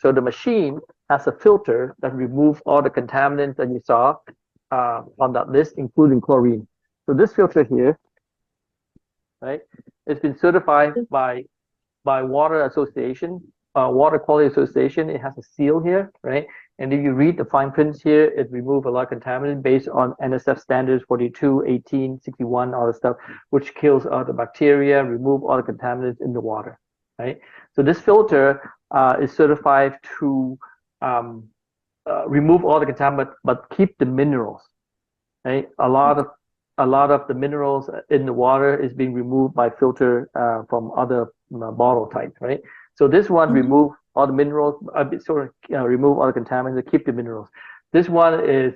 So the machine has a filter that removes all the contaminants that you saw on that list, including chlorine. So this filter here, right, it's been certified by Water Association, Water Quality Association. It has a seal here, right? And if you read the fine prints here, it removes a lot of contaminants based on NSF standards 42, 18, 61, all the stuff, which kills all the bacteria, remove all the contaminants in the water, right? So this filter is certified to remove all the contaminants, but keep the minerals, right? A lot of the minerals in the water is being removed by filter from other bottle types, right? So this one remove all the minerals, remove all the contaminants, keep the minerals. This one is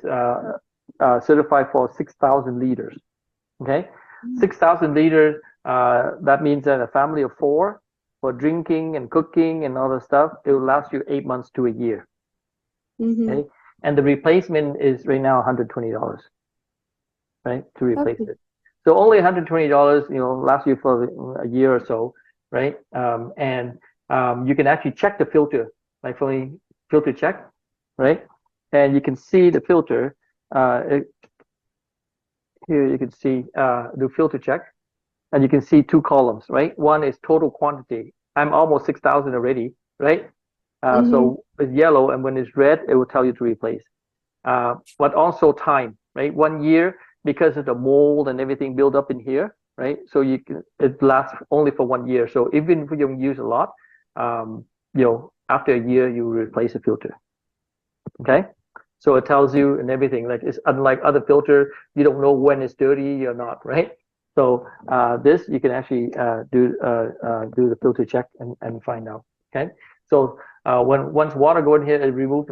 certified for 6,000 liters. Okay, 6,000 liters. That means that a family of 4 for drinking and cooking and all the stuff, it will last you 8 months to a year. Okay, and the replacement is right now $120, right, to replace it. So only $120, lasts you for a year or so, right? You can actually check the filter, like filter check, right? And you can see the filter. Here you can see the filter check, and you can see 2 columns, right? One is total quantity. I'm almost 6,000 already, right? So it's yellow, and when it's red, it will tell you to replace. But also time, right? 1 year, because of the mold and everything built up in here, right? So it lasts only for 1 year. So even if you don't use a lot, after a year you replace the filter. Okay, so it tells you and everything. Like, it's unlike other filter, you don't know when it's dirty or not, right? So this you can actually do the filter check and find out. Okay, so once water go in here, it remove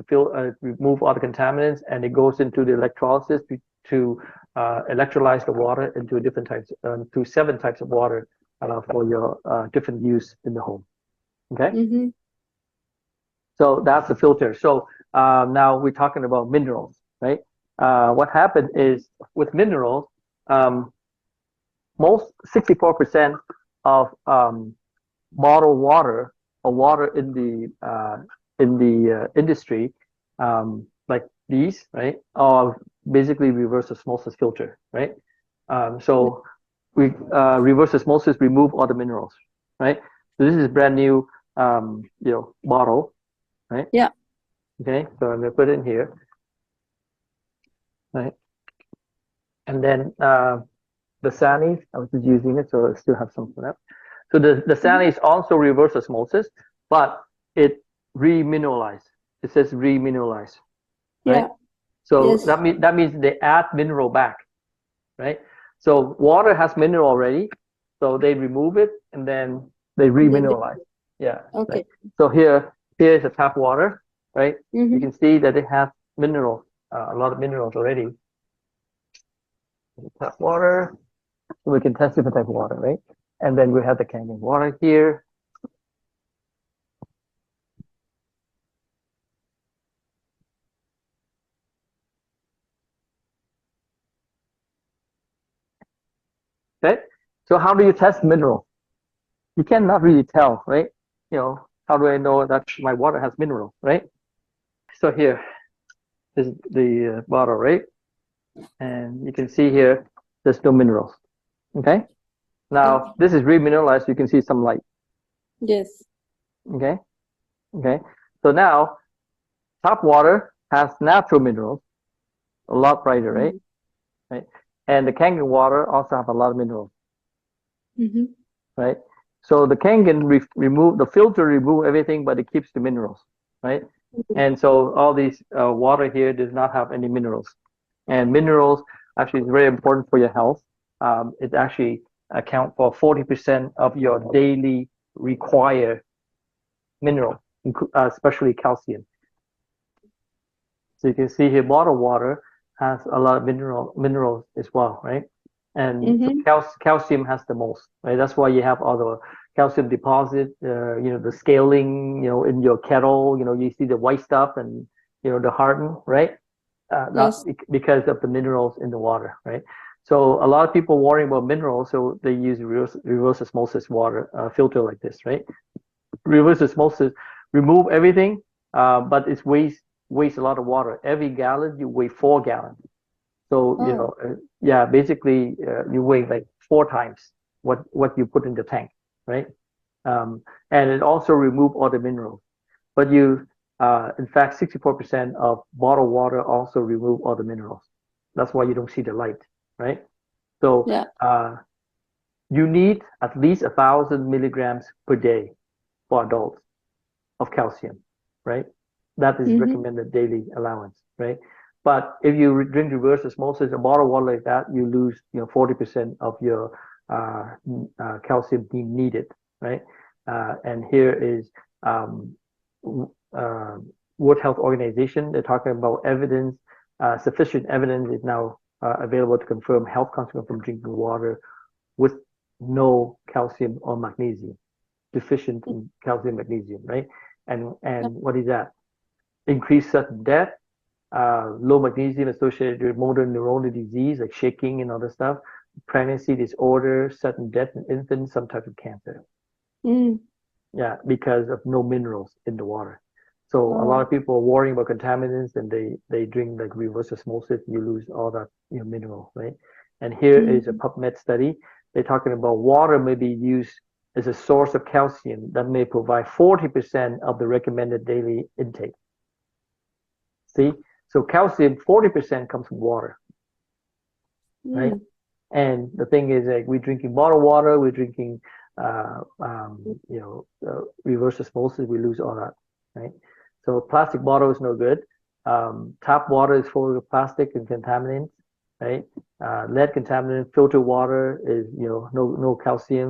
remove all the contaminants, and it goes into the electrolysis to electrolyze the water into different types, to 7 types of water for your different use in the home. Okay. So that's the filter. So now we're talking about minerals, right? What happened is with minerals, most 64% of bottled water or water in the industry, like these, right, are basically reverse osmosis filter, right? So we reverse osmosis remove all the minerals, right? So this is brand new, bottle, right? Yeah. Okay, so I'm gonna put it in here, right? And then the Sani, I was just using it, so I still have some for that. So the Sani is also reverse osmosis, but it remineralize. It says remineralize, right? Yeah. So Yes. that means they add mineral back, right? So water has mineral already, so they remove it and then they remineralize. Yeah. Okay. Right? So here is the tap water, right? You can see that it has mineral, a lot of minerals already. Tap water, so we can test different type of water, right? And then we have the Kangen water here. Okay, so how do you test mineral? You cannot really tell, right? How do I know that my water has mineral, right? So here is the bottle, right? And you can see here, there's no minerals. Okay. Now this is remineralized. You can see some light. Yes. Okay. Okay. So now tap water has natural minerals, a lot brighter, right? Right. And the Kangen water also have a lot of minerals. Right. So the Kangen remove the filter, remove everything, but it keeps the minerals, right? And so all these water here does not have any minerals. And minerals actually is very important for your health. It actually account for 40% of your daily required mineral, especially calcium. So you can see here, bottled water has a lot of minerals as well, right? And so calcium has the most, right? That's why you have all the calcium deposit, the scaling, in your kettle, you see the white stuff and, the harden, right? That's because of the minerals in the water, right? So a lot of people worry about minerals, so they use reverse osmosis water filter like this, right? Reverse osmosis remove everything, but it wastes a lot of water. Every gallon you weigh 4 gallons. So Oh, yeah, basically you weigh like 4 times what you put in the tank, right? Um, and it also remove all the minerals. But in fact, 64% of bottled water also remove all the minerals. That's why you don't see the light, right? So yeah. you need at least 1,000 milligrams per day for adults of calcium, right? That is Mm-hmm. recommended daily allowance, right? But if you drink reverse osmosis, a bottle of water like that, you lose 40% of your calcium needed, right? And here is um, uh, World Health Organization. They're talking about evidence. Sufficient evidence is now available to confirm health consequences from drinking water with no calcium or magnesium, deficient in calcium, magnesium, right? And what is that? Increased sudden death, low magnesium associated with motor neuronal disease like shaking and other stuff, pregnancy disorder, sudden death in infants, some type of cancer. Mm. Yeah, because of no minerals in the water. So a lot Oh. of people are worrying about contaminants and they drink like reverse osmosis, you lose all that mineral, right? And here is a Mm. PubMed study. They're talking about water may be used as a source of calcium that may provide 40% of the recommended daily intake. See? So calcium, 40% comes from water, right? Mm. And the thing is, like, we're drinking bottled water, we're drinking, reverse osmosis, we lose all that, right? So plastic bottle is no good. Tap water is full of plastic and contaminants, right? Lead contaminant, filtered water is, no calcium.